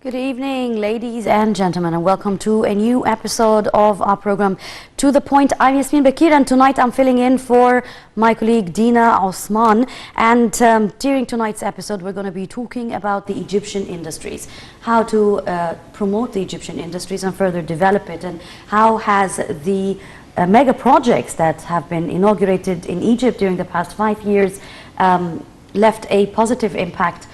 Good evening, ladies and gentlemen, and welcome to a new episode of our program To The Point. I'm Yasmin Bakir, and tonight I'm filling in for my colleague Dina Osman. And during tonight's episode, we're going to be talking about the Egyptian industries, how to promote the Egyptian industries and further develop it, and how has the mega projects that have been inaugurated in Egypt during the past 5 years left a positive impact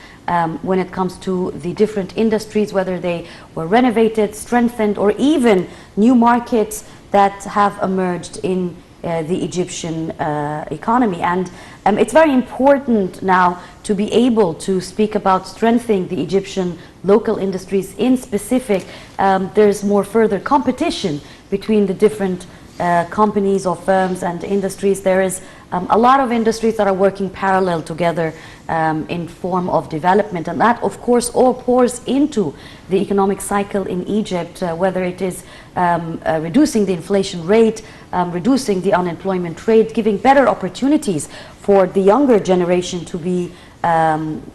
when it comes to the different industries, whether they were renovated, strengthened, or even new markets that have emerged in the Egyptian economy. And it's very important now to be able to speak about strengthening the Egyptian local industries in specific. There's more further competition between the different companies or firms and industries. There is a lot of industries that are working parallel together in form of development, and that of course all pours into the economic cycle in Egypt, whether it is reducing the inflation rate, reducing the unemployment rate, giving better opportunities for the younger generation to be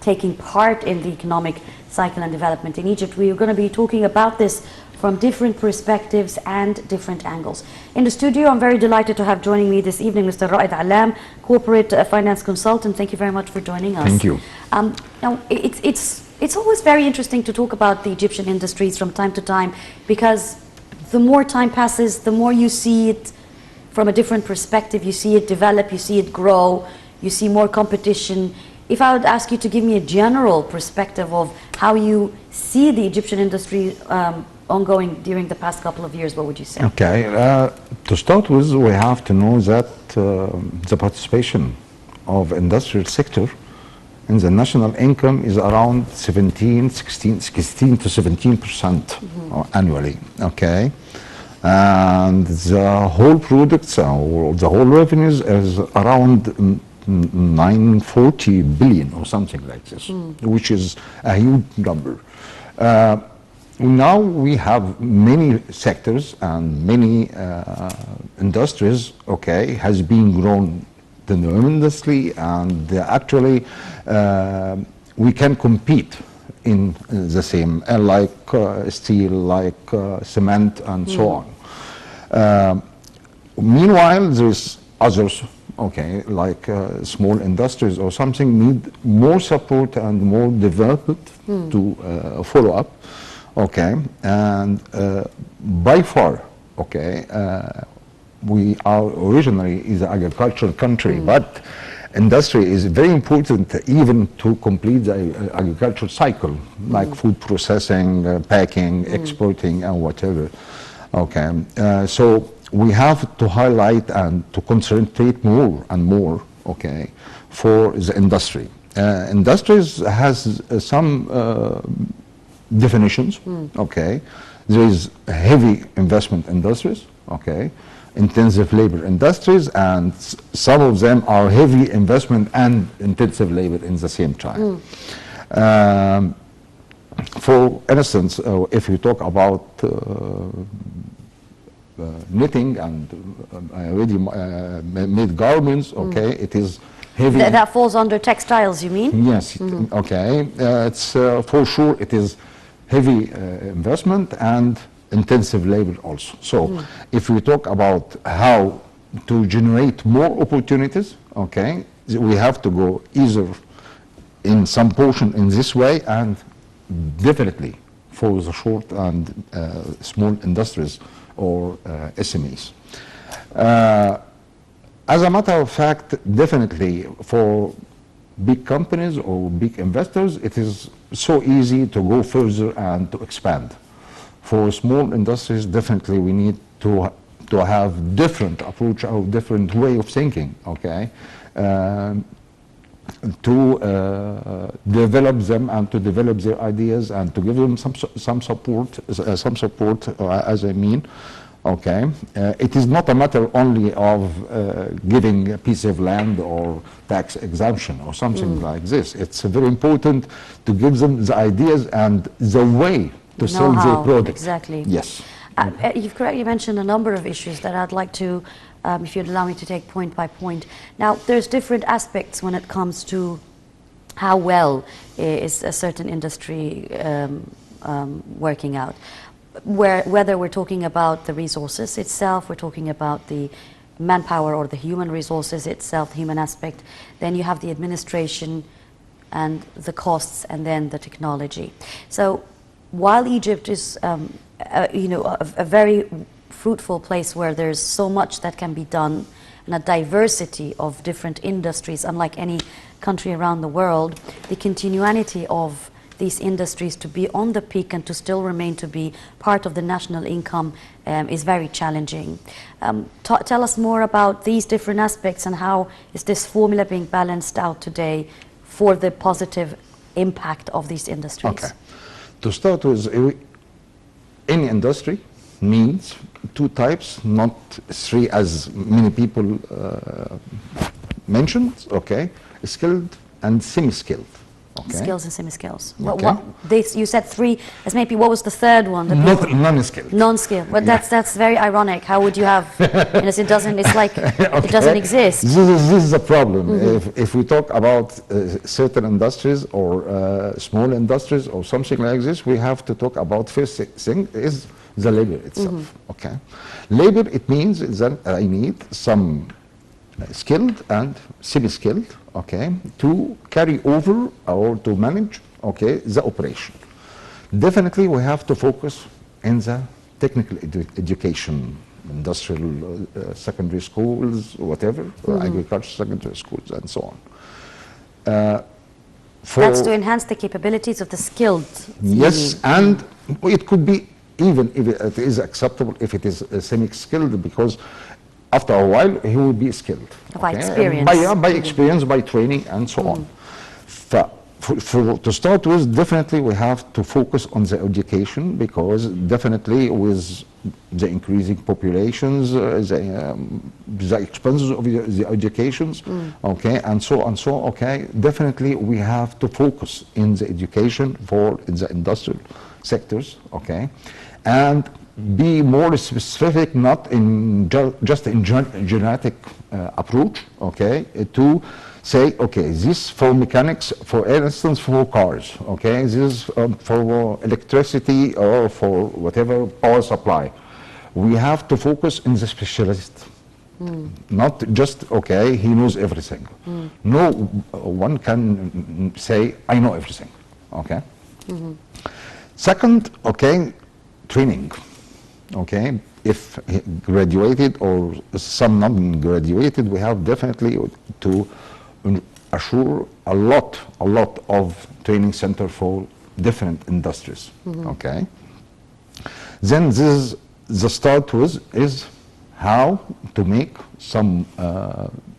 taking part in the economic cycle and development in Egypt. We are going to be talking about this from different perspectives and different angles. In the studio, I'm very delighted to have joining me this evening Mr. Raed Allam, corporate finance consultant. Thank you very much for joining us. Thank you. Now, it's always very interesting to talk about the Egyptian industries from time to time, because the more time passes, the more you see it from a different perspective. You see it develop, you see it grow, you see more competition. If I would ask you to give me a general perspective of how you see the Egyptian industry ongoing during the past couple of years, what would you say? Okay, to start with, we have to know that the participation of industrial sector in the national income is around 16 to 17% annually. Okay, and the whole products or the whole revenues is around 940 billion or something like this, which is a huge number. Now we have many sectors and many industries, okay, has been grown tremendously, and actually we can compete in the same, like steel, like cement, and so on. Meanwhile, there's others, okay, like small industries or something, need more support and more development to follow up. Okay, and by far, okay, we are originally is an agricultural country, but industry is very important even to complete the agricultural cycle, like food processing, packing, exporting, and whatever. Okay, so we have to highlight and to concentrate more and more, okay, for the industry. Industries has some definitions. Okay, there is heavy investment industries, okay, intensive labor industries, and some of them are heavy investment and intensive labor in the same time. For instance, if you talk about knitting and already made garments, okay, it is heavy. That falls under textiles, you mean? Yes, okay, it's for sure it is heavy investment and intensive labor also. So if we talk about how to generate more opportunities, okay, we have to go either in some portion in this way, and definitely for the short and small industries or SMEs. As a matter of fact, definitely for big companies or big investors, it is so easy to go further and to expand. For small industries, definitely we need to have different approach or different way of thinking, okay, to develop them and to develop their ideas and to give them some support, as I mean. Okay, it is not a matter only of giving a piece of land or tax exemption or something like this. It's very important to give them the ideas and the way to sell their products. Exactly. Yes. You've correctly mentioned a number of issues that I'd like to, if you'd allow me to take point by point. Now, there's different aspects when it comes to how well is a certain industry working out. Whether we're talking about the resources itself, we're talking about the manpower or the human resources itself, the human aspect, then you have the administration and the costs, and then the technology. So while Egypt is a very fruitful place where there's so much that can be done and a diversity of different industries, unlike any country around the world, the continuity of these industries to be on the peak and to still remain to be part of the national income is very challenging. Tell us more about these different aspects and how is this formula being balanced out today for the positive impact of these industries? Okay. To start with, any industry needs two types, not three as many people mentioned, okay? Skilled and semi-skilled. Okay. Skills and semi-skills. Okay. You said three, as maybe what was the third one? Non-skilled. Non-skilled, but that's very ironic. How would you have, it doesn't, it's like Okay. it doesn't exist. This is a problem. If we talk about certain industries or small industries or something like this, we have to talk about first thing is the labor itself, okay? Labor, it means that I need some skilled and semi-skilled, okay, to carry over or to manage, okay, the operation. Definitely we have to focus in the technical education, industrial secondary schools, whatever, agriculture secondary schools and so on. That's to enhance the capabilities of the skilled. Yes, and it could be even if it is acceptable if it is semi-skilled, because after a while he will be skilled. By okay? experience. By experience, by training and so on. To start with, definitely we have to focus on the education, because definitely with the increasing populations, the expenses of the educations, okay, and so on, okay, definitely we have to focus in the education for the industrial sectors, okay, and be more specific, not in just in genetic approach, okay, to say, okay, this for mechanics, for instance, for cars, okay, this is for electricity or for whatever power supply. We have to focus in the specialist, not just, okay, he knows everything. No one can say, I know everything, okay. Second, okay, training. Okay, if graduated or some non-graduated, we have definitely to assure a lot of training center for different industries. Okay, then this is the start with is how to make some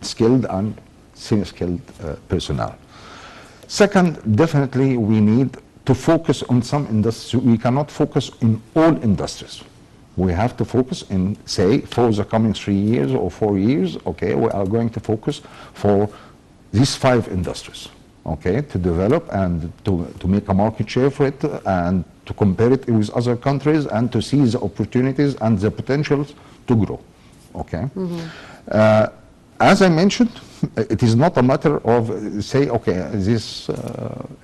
skilled and semi-skilled personnel. Second, definitely we need to focus on some industries. We cannot focus in all industries. We have to focus in, say, for the coming 3 years or 4 years, okay, we are going to focus for these 5 industries, okay, to develop and to make a market share for it and to compare it with other countries and to see the opportunities and the potentials to grow, okay. As I mentioned, it is not a matter of, say, okay, this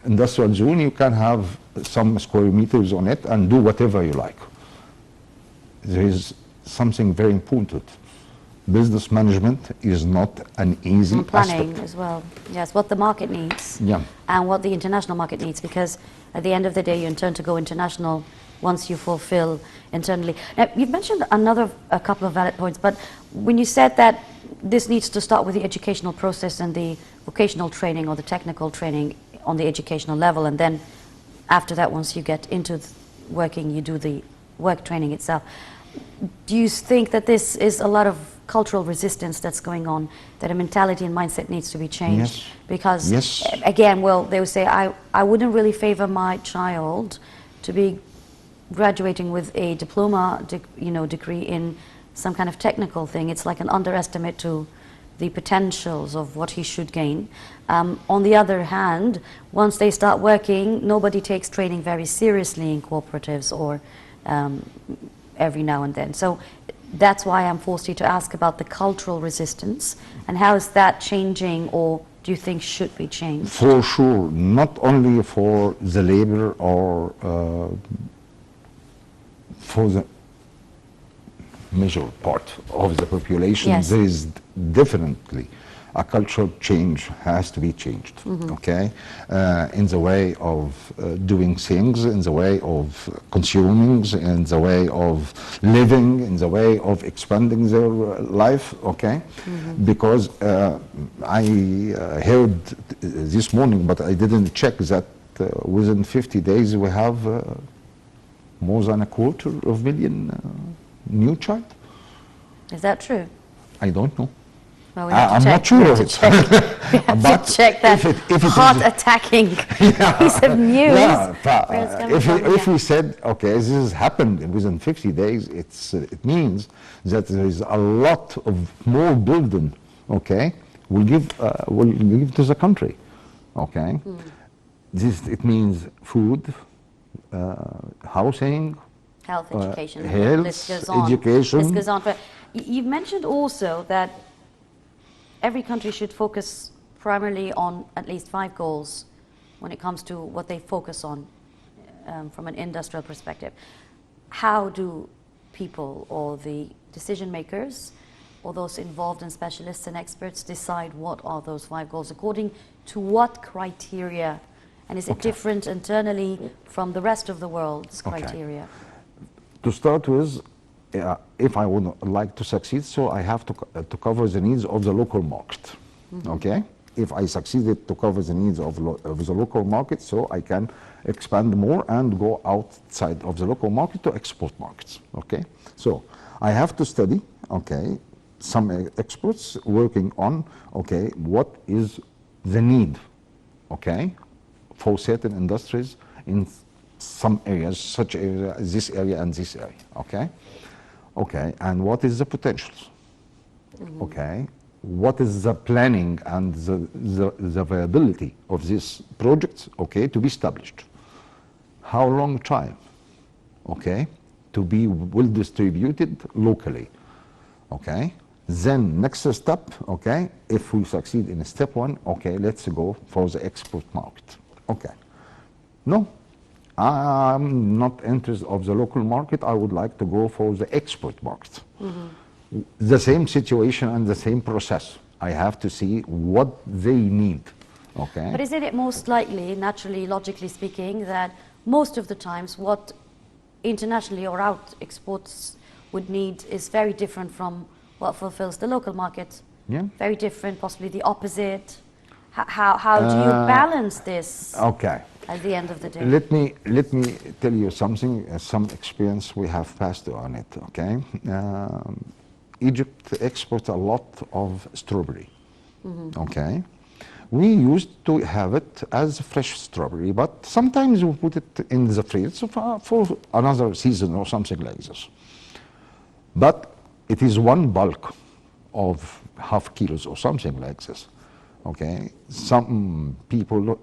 industrial zone, you can have some square meters on it and do whatever you like. There is something very important. Business management is not an easy and planning aspect. as well. Yes, what the market needs, Yeah. and what the international market needs, because at the end of the day, you intend to go international once you fulfill internally. Now, you've mentioned a couple of valid points, but when you said that this needs to start with the educational process and the vocational training or the technical training on the educational level, and then after that, once you get into working, you do the work training itself. Do you think that this is a lot of cultural resistance that's going on, that a mentality and mindset needs to be changed? Yes. Because, Yes. again, well, they would say, I wouldn't really favor my child to be graduating with a diploma, degree in some kind of technical thing. It's like an underestimate to the potentials of what he should gain. On the other hand, once they start working, nobody takes training very seriously in cooperatives or every now and then. So that's why I'm forced to ask about the cultural resistance and how is that changing or do you think should be changed? For sure, not only for the labor or for the major part of the population, Yes. there is definitely a cultural change has to be changed, okay? In the way of doing things, in the way of consuming, in the way of living, in the way of expanding their life, okay? Because I heard this morning, but I didn't check that within 50 days we have more than 250,000 new child. Is that true? I don't know. Well, we have to I'm check. not sure We have of to it. check. We have But to check that if it is- heart-attacking piece of news. Yeah, where it's coming from, if yeah. we said, okay, this has happened within 50 days, it means that there is a lot of more burden, okay, will give to the country, okay. It means food, housing, Health, education, health, list goes on. education. List goes on. But you've mentioned also that every country should focus primarily on at least 5 goals when it comes to what they focus on from an industrial perspective. How do people or the decision makers or those involved in specialists and experts decide what are those 5 goals? According to what criteria? And is it different internally from the rest of the world's criteria? To start with, if I would like to succeed, so I have to cover the needs of the local market, okay? If I succeeded to cover the needs of the local market, so I can expand more and go outside of the local market to export markets, okay? So I have to study, okay, some experts working on, okay, what is the need, okay, for certain industries in some areas, such as this area and this area, okay? Okay, and what is the potentials? Okay, what is the planning and the viability of this project, okay, to be established? How long time, okay, to be well distributed locally, okay? Then next step, okay, if we succeed in step 1, okay, let's go for the export market, okay. No, I'm not interested of the local market. I would like to go for the export market. The same situation and the same process. I have to see what they need. Okay. But isn't it most likely, naturally, logically speaking, that most of the times what internationally or out exports would need is very different from what fulfills the local market? Yeah. Very different, possibly the opposite. How do you balance this? Okay. At the end of the day. Let me tell you something, some experience we have passed on it, okay? Egypt exports a lot of strawberry, okay? We used to have it as fresh strawberry, but sometimes we put it in the fridge for another season or something like this. But it is one bulk of half kilos or something like this, okay? Some people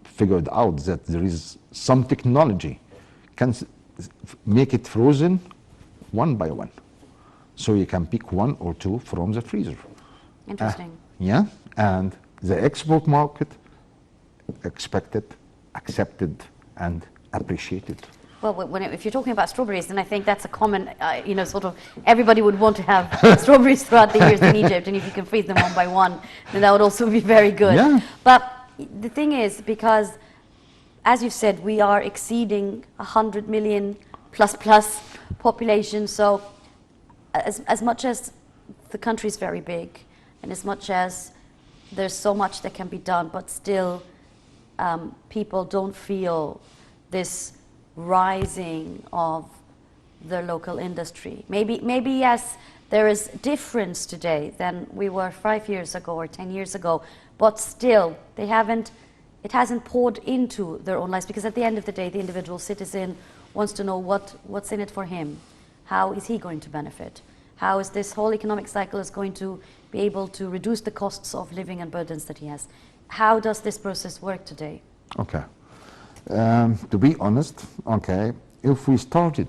figured out that there is some technology can make it frozen one by one, so you can pick 1 or 2 from the freezer. Interesting. Yeah, and the export market expected, accepted, and appreciated. Well, if you're talking about strawberries, then I think that's a common, sort of, everybody would want to have strawberries throughout the years in Egypt, and if you can freeze them one by one, then that would also be very good. Yeah. But the thing is, because, as you said, we are exceeding 100 million plus population, so as much as the country is very big, and as much as there's so much that can be done, but still people don't feel this rising of the local industry. Maybe yes, there is difference today than we were 5 years ago or 10 years ago, but still it hasn't poured into their own lives, because at the end of the day, the individual citizen wants to know what's in it for him. How is he going to benefit? How is this whole economic cycle is going to be able to reduce the costs of living and burdens that he has? How does this process work today? Okay. To be honest, okay, if we started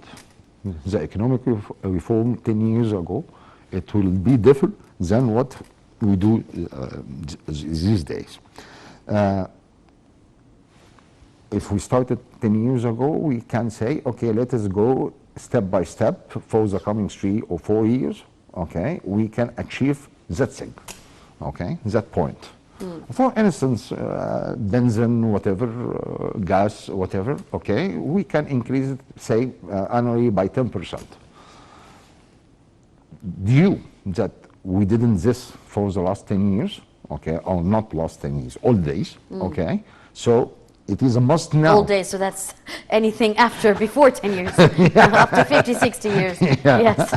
the economic reform 10 years ago, it will be different than what we do these days. If we started 10 years ago, we can say, okay, let us go step by step for the coming 3 or 4 years, okay? We can achieve that thing, okay, that point. For instance, benzene, whatever, gas, whatever, okay, we can increase it, say, annually by 10%. Due that we didn't this for the last 10 years, okay, or not last 10 years, all days, okay, so it is a must now. All day, so that's anything after, before 10 years, up to 50, 60 years. Yeah. Yes.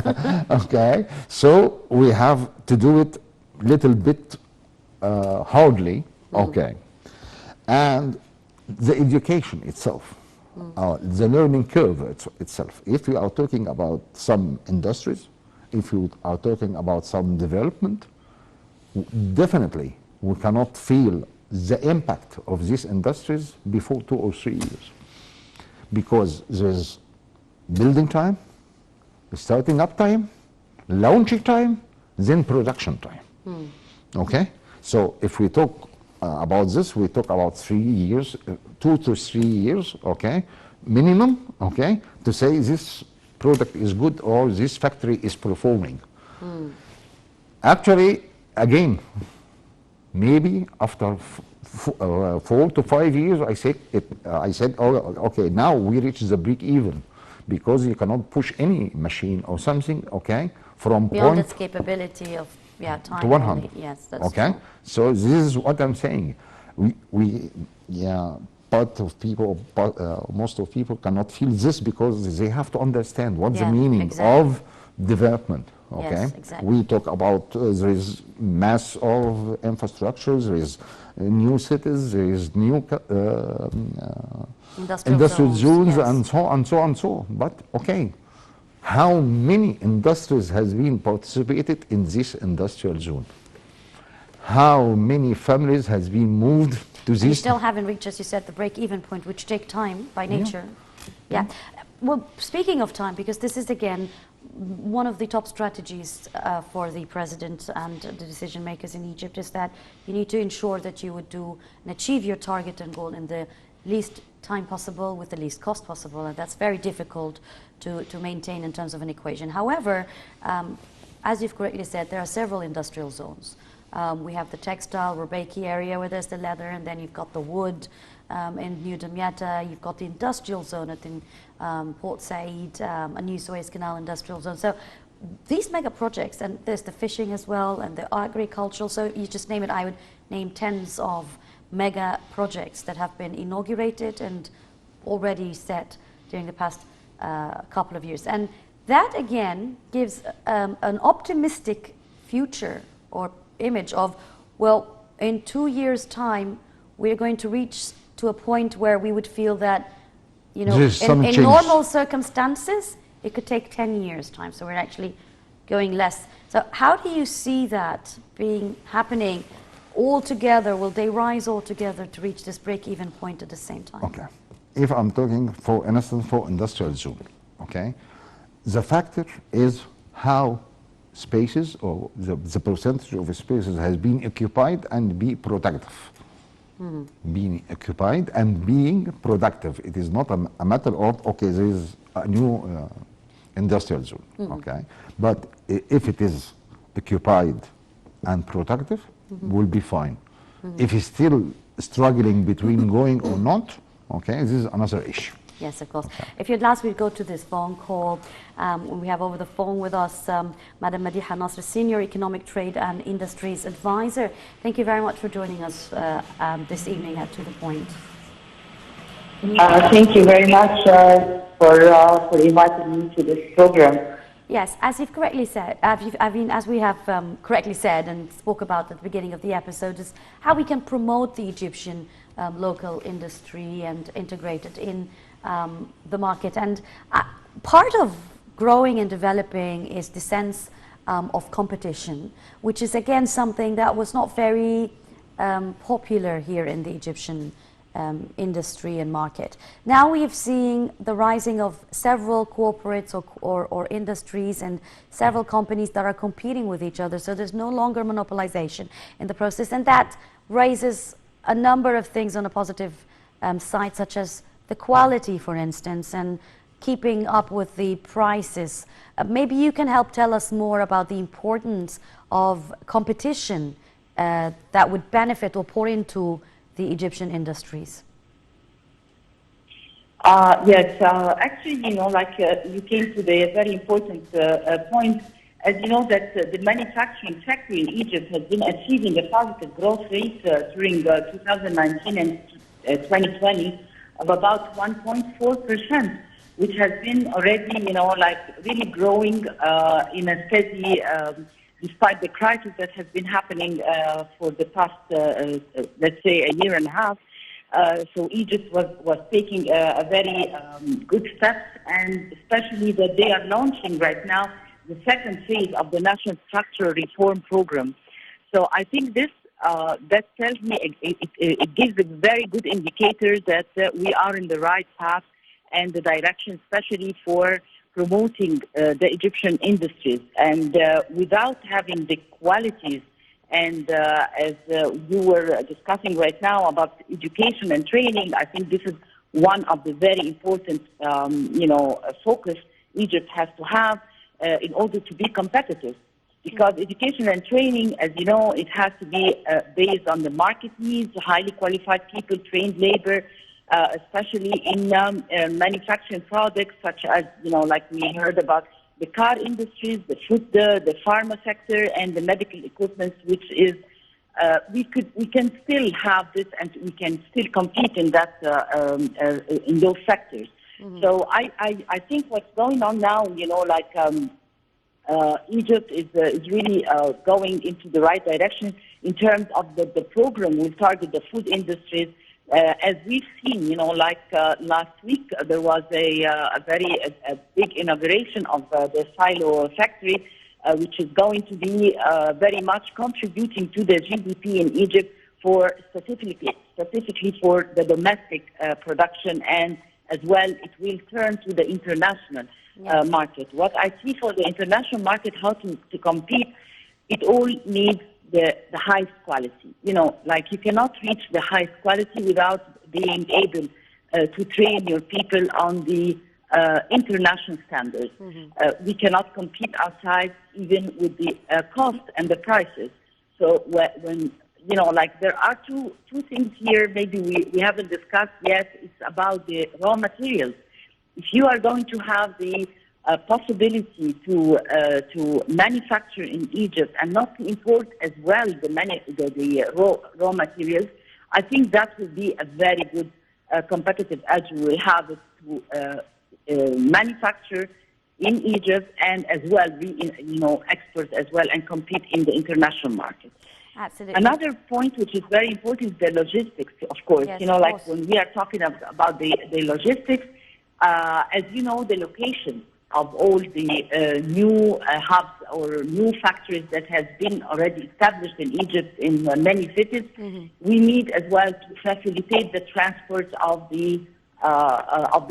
Okay, so we have to do it little bit hardly, okay, and the education itself, the learning curve itself. If we are talking about some industries, if you are talking about some development, definitely we cannot feel the impact of these industries before 2 or 3 years, because there's building time, starting up time, launching time, then production time. Okay, so if we talk about this, we talk about 3 years, 2 to 3 years, okay, minimum, okay, to say this product is good or this factory is performing. Actually, again, maybe after 4 to 5 years, I said, oh, okay, now we reach the break even, because you cannot push any machine or something, okay, from Beyond point its capability of time to 100. only. Yes, that's okay, true. so this is what I'm saying. Part of people, most of people cannot feel this because they have to understand what's the meaning of development. Okay, yes, exactly. We talk about there is mass of infrastructures, there is new cities, there is new industrial zones, yes. and so on and so on and so. But okay, how many industries has been participated in this industrial zone? How many families has been moved to this? And you still haven't reached, as you said, the break-even point, which take time by nature. Yeah. Well, speaking of time, because this is again one of the top strategies for the president and the decision makers in Egypt, is that you need to ensure that you would do and achieve your target and goal in the least time possible with the least cost possible, and that's very difficult to maintain in terms of an equation. However, as you've correctly said, there are several industrial zones. We have the textile, Rubaiki area where there's the leather, and then you've got the wood in New Damietta, you've got the industrial zone at Port Said, a new Suez Canal industrial zone. So these mega projects, and there's the fishing as well, and the agricultural, so you just name it, I would name tens of mega projects that have been inaugurated and already set during the past couple of years. And that again gives an optimistic future or image of, well, in 2 years' time, we're going to reach to a point where we would feel that, you know, in normal circumstances, it could take 10 years' time. So we're actually going less. So how do you see that happening all together? Will they rise all together to reach this break-even point at the same time? Okay. If I'm talking, for instance, for industrial zone, okay, the factor is how spaces or the percentage of spaces has been occupied and be productive. Being occupied and being productive. It is not a matter of, okay, there is a new industrial zone, okay? But if it is occupied and productive, we'll be fine. If it's still struggling between going or not, okay, this is another issue. Yes, of course. Okay. If you'd last, we'd go to this phone call. We have over the phone with us Madam Madiha Nasr, Senior Economic Trade and Industries Advisor. Thank you very much for joining us this evening at To The Point. Thank you very much for inviting me to this program. Yes, as you've correctly said, as we have correctly said and spoke about at the beginning of the episode, is how we can promote the Egyptian local industry and integrate it in the market. And part of growing and developing is the sense of competition, which is again something that was not very popular here in the Egyptian industry and market. Now we have seen the rising of several corporates or industries and several companies that are competing with each other. So there's no longer monopolization in the process, and that raises a number of things on a positive side, such as the quality, for instance, and keeping up with the prices. Maybe you can help tell us more about the importance of competition that would benefit or pour into the Egyptian industries. Yes, actually, you came to the very important point. As you know, that the manufacturing sector in Egypt has been achieving a positive growth rate during 2019 and 2020 of about 1.4%, which has been already, really growing in a steady, despite the crisis that has been happening for the past, let's say, a year and a half. So Egypt was taking a very good steps, and especially that they are launching right now the second phase of the National Structural Reform Program. So I think this that tells me it gives a very good indicator that we are in the right path and the direction, especially for promoting the Egyptian industries. And without having the qualities, and as you were discussing right now about education and training, I think this is one of the very important, focus Egypt has to have in order to be competitive. Because education and training, as you know, it has to be based on the market needs, highly qualified people, trained labor, especially in manufacturing products such as, like we heard about the car industries, the food, the pharma sector, and the medical equipment, which is, we can still have this, and we can still compete in that, in those sectors. Mm-hmm. So I think what's going on now, Egypt is really going into the right direction in terms of the program will target the food industries. As we've seen, last week there was a very big inauguration of the silo factory, which is going to be very much contributing to the GDP in Egypt for specifically for the domestic production, and as well it will turn to the international market. What I see for the international market, how to compete, it all needs the highest quality. You cannot reach the highest quality without being able to train your people on the international standards. Mm-hmm. We cannot compete outside even with the cost and the prices. So when there are two things here maybe we haven't discussed yet. It's about the raw materials. If you are going to have the possibility to manufacture in Egypt and not to import as well the raw materials, I think that will be a very good competitive edge we will have to manufacture in Egypt, and as well be exports as well and compete in the international market. Absolutely. Another point which is very important is the logistics, of course. Yes, when we are talking about the logistics, as you know, the location of all the new hubs or new factories that has been already established in Egypt in many cities, mm-hmm. we need as well to facilitate the transport of the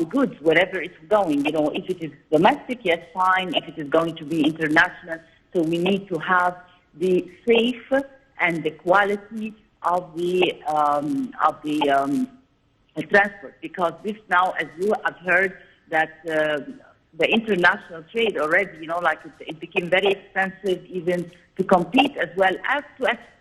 goods wherever it's going. If it is domestic, yes, fine. If it is going to be international, so we need to have the safe and the quality of the transport, because this now, as you have heard, that the international trade already, it became very expensive even to compete as well as to export.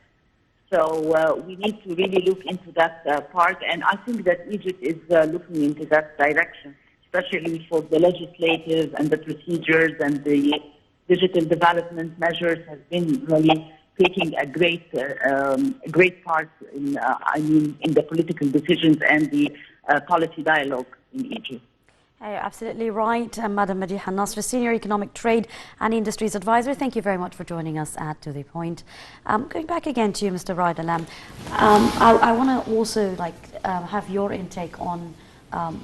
So we need to really look into that part, and I think that Egypt is looking into that direction, especially for the legislative and the procedures and the digital development measures has been really taking a great part in the political decisions and the policy dialogue in Egypt. You're absolutely right, Madam Madiha Nasr, Senior Economic Trade and Industries Advisor. Thank you very much for joining us at To The Point. Going back again to you, Mr. Raed Allam, I want to also have your intake on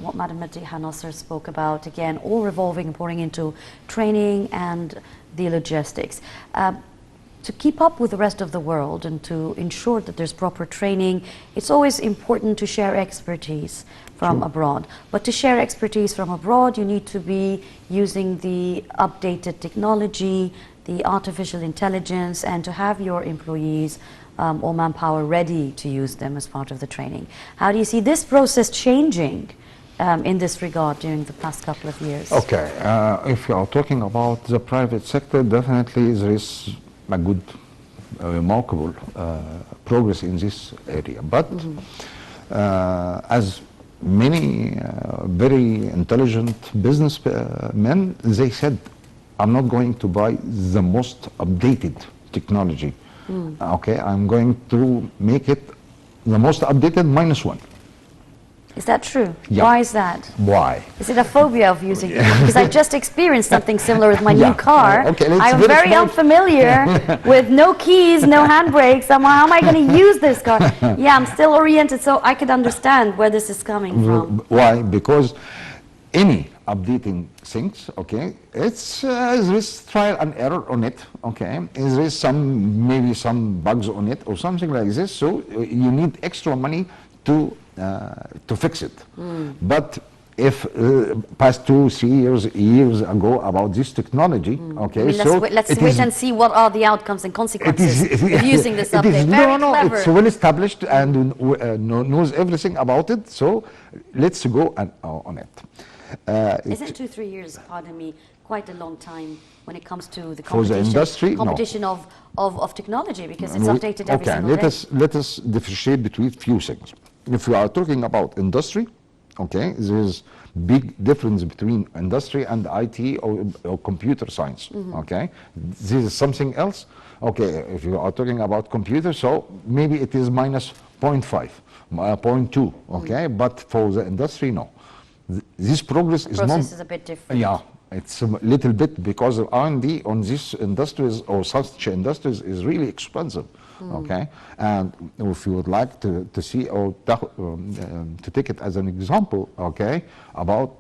what Madam Madiha Nasr spoke about, again, all revolving and pouring into training and the logistics. to keep up with the rest of the world and to ensure that there's proper training, it's always important to share expertise from abroad. But to share expertise from abroad, you need to be using the updated technology, the artificial intelligence, and to have your employees or manpower ready to use them as part of the training. How do you see this process changing in this regard during the past couple of years? Okay, if you are talking about the private sector, definitely there is a good, remarkable progress in this area. But as many very intelligent businessmen, they said, I'm not going to buy the most updated technology. Okay, I'm going to make it the most updated -1. Is that true? Yeah. Why is that? Why? Is it a phobia of using it? Because I just experienced something similar with my new car. Okay, I'm very unfamiliar with no keys, no handbrakes. How am I going to use this car? Yeah, I'm still oriented, so I could understand where this is coming from. Why? Because any updating things, okay, it's there is trial and error on it, okay. There is maybe some bugs on it or something like this. So you need extra money to fix it. But if past 2-3 years ago about this technology, okay, I mean, let's wait and see what are the outcomes and consequences of using this update. Very clever. It's well established and knows everything about it. So let's go on it. Isn't 2-3 years, pardon me, quite a long time when it comes to the for the industry? competition of technology, because it's updated every okay, single day. let us differentiate between few things. If you are talking about industry, okay, there is big difference between industry and IT or computer science. Okay, this is something else. Okay, if you are talking about computer, so maybe it is -0.5, 0.2. Okay, but for the industry, no. This progress The process is a bit different. Yeah, it's a little bit, because the R&D on these industries or such industries is really expensive. Okay, and if you would like to see or to take it as an example, okay, about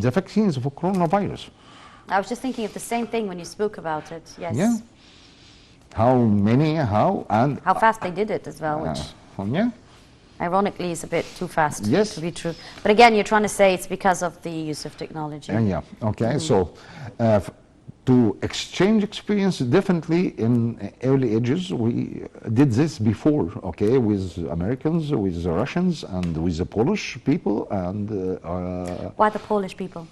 the vaccines for coronavirus. I was just thinking of the same thing when you spoke about it. Yes. Yeah. How fast they did it as well, which yeah. ironically is a bit too fast Yes. to be true. But again, you're trying to say it's because of the use of technology. Yeah. Okay. So to exchange experience, definitely in early ages, we did this before, okay, with Americans, with the Russians, and with the Polish people, and Why the Polish people?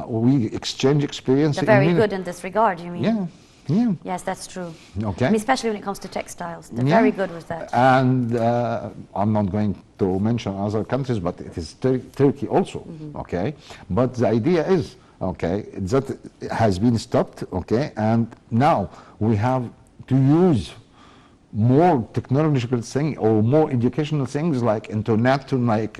we exchange experience. They're very good in this regard, you mean? Yeah, yeah. Yes, that's true. Okay. I mean, especially when it comes to textiles. They're very good with that. And I'm not going to mention other countries, but it is Turkey also, okay? But the idea is, okay, that has been stopped, okay, and now we have to use more technological things or more educational things like internet, like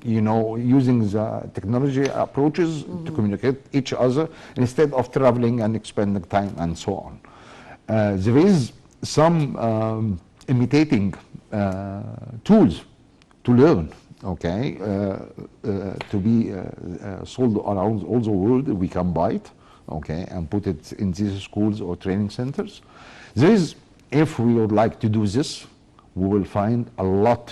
using the technology approaches to communicate each other instead of traveling and expending time and so on. There is some imitating tools to learn, okay, to be sold around all the world. We can buy it, okay, and put it in these schools or training centers. There is, if we would like to do this, we will find a lot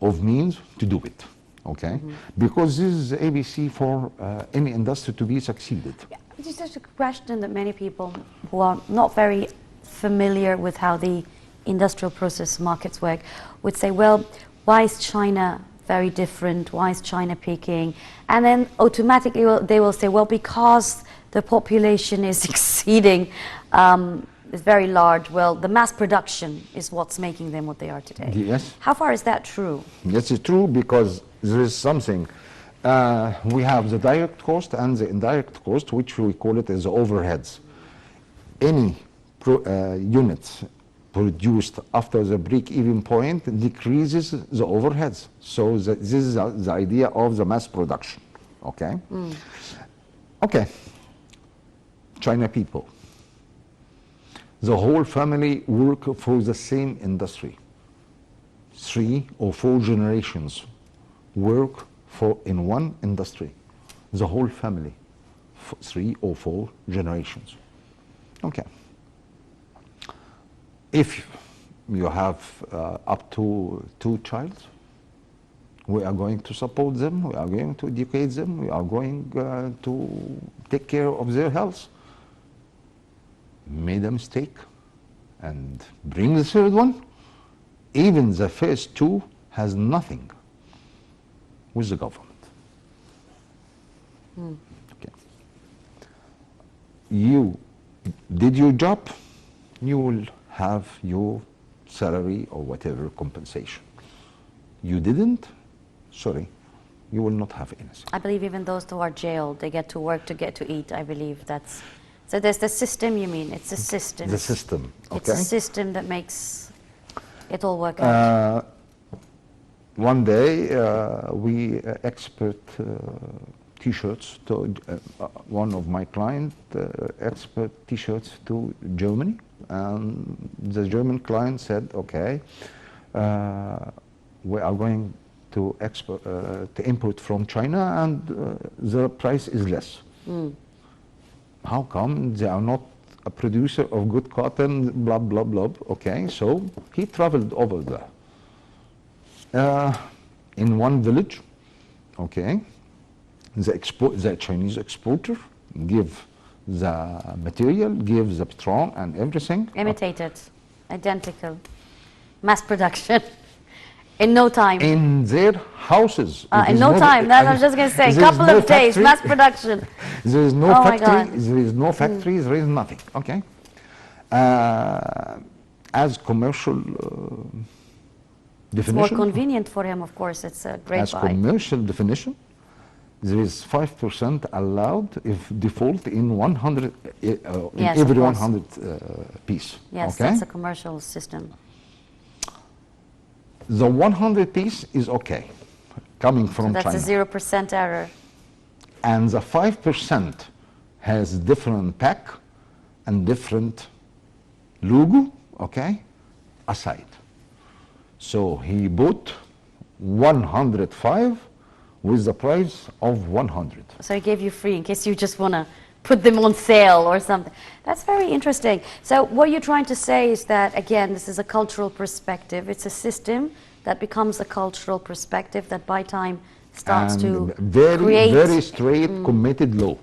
of means to do it, okay, because this is the ABC for any industry to be succeeded. Yeah, it's just a question that many people who are not very familiar with how the industrial process markets work would say, well, why is China very different? Why is China peaking? And then automatically they will say, well, because the population is exceeding, is very large. Well, the mass production is what's making them what they are today. Yes. How far is that true? Yes, it's true, because there is something. We have the direct cost and the indirect cost, which we call it as overheads. Any unit produced after the break-even point decreases the overheads. So this is the idea of the mass production, okay? Okay, China people. The whole family work for the same industry. 3 or 4 generations work in one industry. The whole family, 3 or 4 generations. Okay. If you have up to 2 children, we are going to support them, we are going to educate them, we are going to take care of their health. Made a mistake and bring the third one. Even the first 2 has nothing with the government. Okay. You did your job, you will have your salary or whatever compensation. You didn't, sorry, you will not have anything. I believe even those who are jailed, they get to work to get to eat. I believe that's, so there's the system, you mean, it's a system. The system, okay. It's a system that makes it all work out. One day we export T-shirts to one of my clients export T-shirts to Germany, and the German client said, okay, we are going to export to import from China, and the price is less. How come they are not a producer of good cotton? Blah blah blah. Okay, so he traveled over there. In one village, okay, the Chinese exporter give the material, give the patron and everything. Imitated, identical, mass production, in no time. In their houses. In no time, that's what I was just going to say, a couple of days, mass production. There is no Oh my factory, God. there is no factory, there is nothing, okay? As commercial It's more definition, convenient for him, of course, it's a great as buy. commercial definition, there is 5% allowed if default in 100, in Yes, of every course. 100 piece, Yes, okay? that's a commercial system. The 100 piece is okay, coming from That's China. a 0% error. And the 5% has different pack and different logo, okay, aside. So he bought 105 with the price of 100. So he gave you free in case you just want to put them on sale or something. That's very interesting. So what you're trying to say is that, again, this is a cultural perspective. It's a system that becomes a cultural perspective that by time starts And to very, create. very straight, committed law.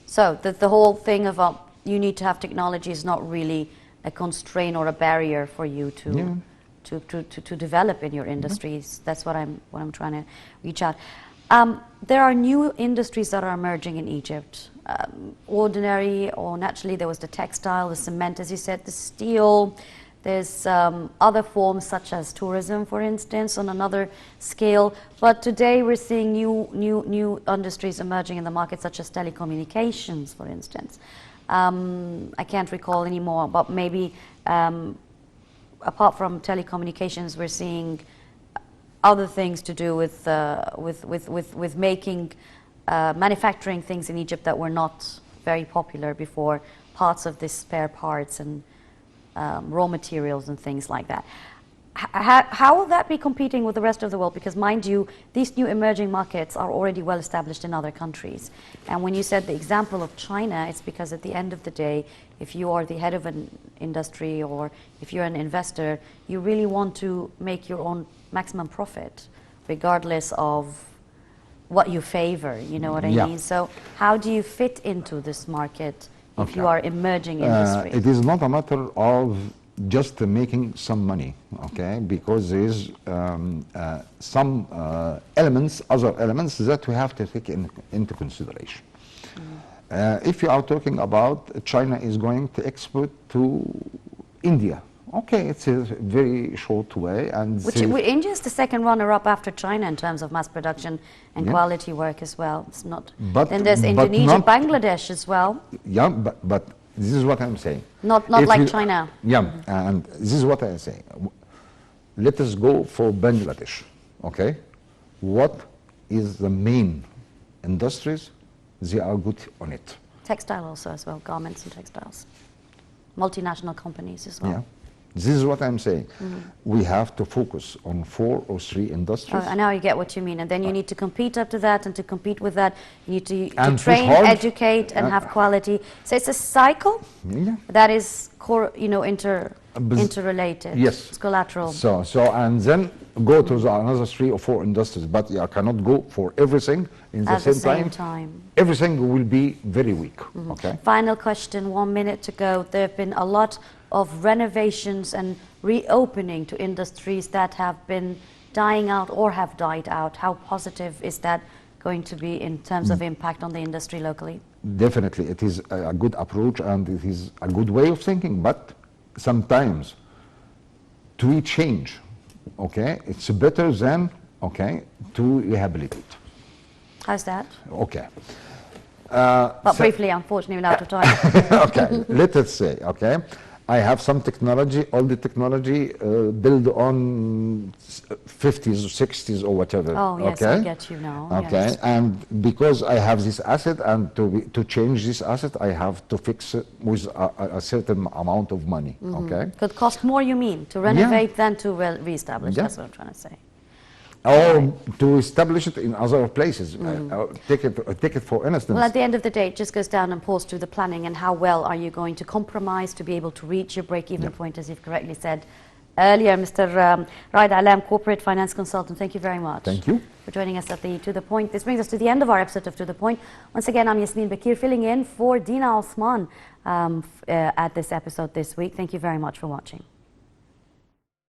So the whole thing of you need to have technology is not really a constraint or a barrier for you to to develop in your industries. That's what I'm trying to reach out. There are new industries that are emerging in Egypt. Ordinary or naturally, there was the textile, the cement, as you said, the steel. There's other forms such as tourism, for instance, on another scale. But today we're seeing new industries emerging in the market, such as telecommunications, for instance. I can't recall anymore, but maybe apart from telecommunications, we're seeing other things to do with making manufacturing things in Egypt that were not very popular before, parts of the spare parts and raw materials and things like that. How will that be competing with the rest of the world? Because mind you, these new emerging markets are already well established in other countries. And when you said the example of China, it's because at the end of the day, if you are the head of an industry or if you're an investor, you really want to make your own maximum profit, regardless of what you favor, you know what I mean? So how do you fit into this market if you are emerging industry? It is not a matter of just making some money, okay? Because there is some elements, other elements that we have to take into consideration. If you are talking about China is going to export to India, okay, it's a very short way. And India is the second runner-up after China in terms of mass production and quality work as well. It's not. Then there's Indonesia, Bangladesh as well. Yeah, but this is what I'm saying. Not like China. Yeah, and this is what I'm saying. Let us go for Bangladesh, okay? What is the main industries? They are good on it. Textile also as well, garments and textiles. Multinational companies as well. This is what I'm saying. We have to focus on 4 or 3 industries. I now you get what you mean, and then you need to compete up to that, and to compete with that, you need to And push train, hard. educate, and have quality. So it's a cycle Yeah. that is, Bus- interrelated. Yes. It's collateral. So and then go to another 3 or 4 industries, but you cannot go for everything in the At the same same time. time. Everything will be very weak. Okay. Final question, 1 minute to go. There have been a lot of renovations and reopening to industries that have been dying out or have died out. How positive is that going to be in terms of impact on the industry locally? Definitely, it is a good approach and it is a good way of thinking, but sometimes to change, okay, it's better than, okay, to rehabilitate. How's that? Okay. But briefly, unfortunately, we're out of time. Okay, let us say, okay, I have some technology, all the technology built on 50s or 60s or whatever. Oh, yes, okay? I get you now. Okay, Yes. and because I have this asset, and to change this asset, I have to fix it with a certain amount of money. Okay, Could cost more, you mean, to renovate than to re-establish. Yeah. That's what I'm trying to say. or to establish it in other places. Take it for instance. Well, at the end of the day, it just goes down and pulls to the planning and how well are you going to compromise to be able to reach your break-even point, as you've correctly said earlier. Mr. Raed Allam, Corporate Finance Consultant, thank you very much. Thank you. For joining us at the To The Point. This brings us to the end of our episode of To The Point. Once again, I'm Yasmin Bakir, filling in for Dina Osman at this episode this week. Thank you very much for watching.